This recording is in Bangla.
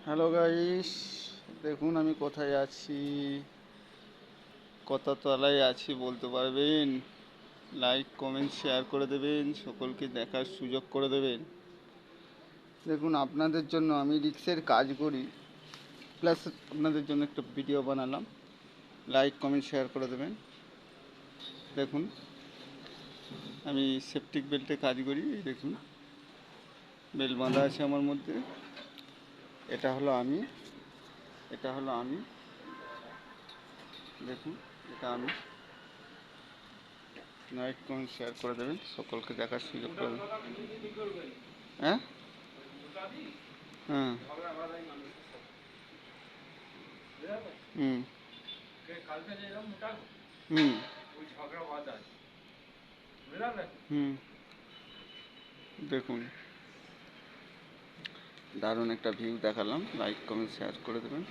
হ্যালো গাইস, দেখুন আমি কোথায় আছি, কত তলায় আছি বলতে পারবেন? লাইক কমেন্ট শেয়ার করে দেবেন, সকলকে দেখার সুযোগ করে দেবেন। দেখুন, আপনাদের জন্য আমি রিক্সের কাজ করি, প্লাস আপনাদের জন্য একটা ভিডিও বানালাম। লাইক কমেন্ট শেয়ার করে দেবেন। দেখুন, আমি সেপটিক বেল্টে কাজ করি। এই দেখুন, বেল্ট বাঁধা আছে আমার মধ্যে। এটা হলো আমি, এটা হলো আমি। দেখুন, এটা আমি। লাইক কমেন্ট শেয়ার করে দেবেন, সকলকে দেখার সুযোগ করে দেবেন। হ্যাঁ, হ্যাঁ, হুম, হুম, হুম। দেখুন, দারুণ একটা ভিউ দেখালাম। লাইক কমেন্ট শেয়ার করে দেবেন।